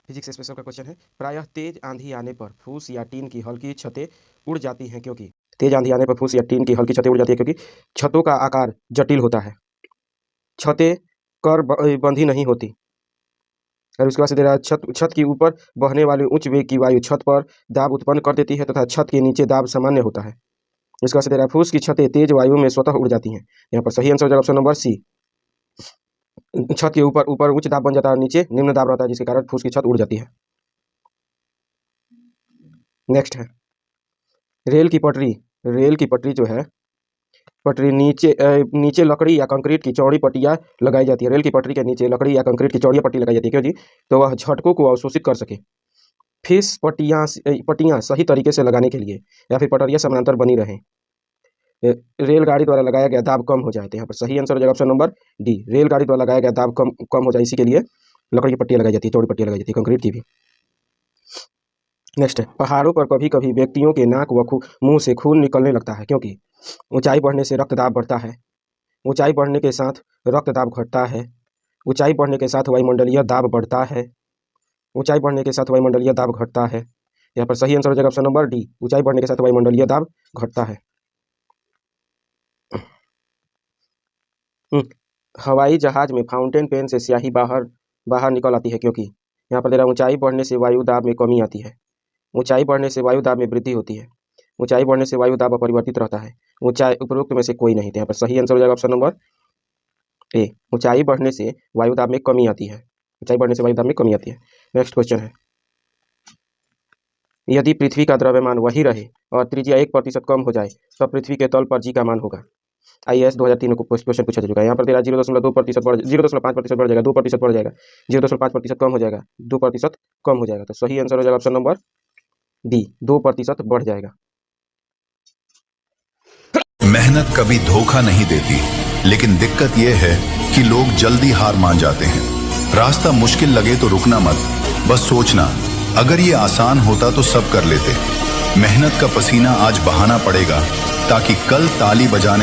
Physics special का question है, प्रायः तेज आंधी आने पर फूस या टीन की हल्की छतें उड़ जाती हैं क्योंकि। तेज आंधी आने पर फूस या टीन की हल्की छतें उड़ जाती है क्योंकि छतों का आकार जटिल होता है, छतें बंधी नहीं होती। और उसके बाद से दे रहा है, छत के ऊपर बहने वाली उच्च वेग की वायु छत पर दाब उत्पन्न कर देती है तथा छत के नीचे दाब सामान्य होता है। इसका से दे रहा है, फूस की छतें तेज वायु में स्वतः उड़ जाती हैं। यहाँ पर सही आंसर हो जाएगा ऑप्शन नंबर सी। छत के ऊपर ऊपर उच्च दाब बन जाता है, नीचे निम्न दाब रहता है, जिसके कारण फूस की छत उड़ जाती है। नेक्स्ट है, रेल की पटरी जो है, पटरी नीचे लकड़ी या कंक्रीट की चौड़ी पट्टियाँ लगाई जाती है। रेल की पटरी के नीचे लकड़ी या कंक्रीट की चौड़ी पट्टी लगाई जाती है, क्यों जी? तो वह झटकों को अवशोषित कर सके। फिस पट्टियाँ सही तरीके से लगाने के लिए या फिर पटरियाँ समानांतर बनी रहें, रेलगाड़ी द्वारा लगाया गया दाब कम हो जाए। तो यहाँ पर सही आंसर हो जाएगा ऑप्शन नंबर डी, रेलगाड़ी द्वारा लगाया गया दाब कम हो जाए, इसी के लिए लकड़ी की पट्टियाँ लगाई जाती है, चौड़ी पट्टियाँ लगाई जाती है, कंक्रीट की भी। नेक्स्ट है, पहाड़ों पर कभी कभी व्यक्तियों के नाक व मुंह से खून निकलने लगता है क्योंकि। ऊंचाई बढ़ने से रक्तदाब बढ़ता है, ऊंचाई बढ़ने के साथ रक्तदाब घटता है, ऊंचाई बढ़ने के साथ वायुमंडलीय दाब बढ़ता है, ऊंचाई बढ़ने के साथ वायुमंडलीय दाब घटता है। यहाँ पर सही आंसर हो जाएगा ऑप्शन नंबर डी, ऊंचाई बढ़ने के साथ वायुमंडलीय दाब घटता है। हवाई जहाज में फाउंटेन पेन से स्याही बाहर निकल आती है क्योंकि। यहाँ पर दे रहा है, ऊंचाई बढ़ने से वायु दाब में कमी आती है, ऊंचाई बढ़ने से वायु दाब में वृद्धि होती है, ऊंचाई बढ़ने से वायु दाब अपरिवर्तित रहता है, ऊंचाई उपरोक्त में से कोई नहीं। तो यहाँ पर सही आंसर हो जाएगा ऑप्शन नंबर ए, ऊंचाई बढ़ने से वायु दाब में कमी आती है, ऊंचाई बढ़ने से वायु दाब में कमी आती है। नेक्स्ट क्वेश्चन है, यदि पृथ्वी का द्रव्यमान वही रहे और त्रिज्या 1% कम हो जाए तब पृथ्वी के तल पर जी का मान होगा। IAS 2003 को क्वेश्चन पूछा जा चुका है। यहाँ पर तेरा 0.2% बढ़ 0.5% बढ़ जाएगा, 2% बढ़ जाएगा, 0.5% कम हो जाएगा, 2% कम हो जाएगा। तो सही आंसर हो जाएगा ऑप्शन नंबर डी, 2% बढ़ जाएगा। मेहनत कभी धोखा नहीं देती, लेकिन दिक्कत यह है कि लोग जल्दी हार मान जाते हैं। रास्ता मुश्किल लगे तो रुकना मत, बस सोचना, अगर ये आसान होता तो सब कर लेते। मेहनत का पसीना आज बहाना पड़ेगा ताकि कल ताली बजाने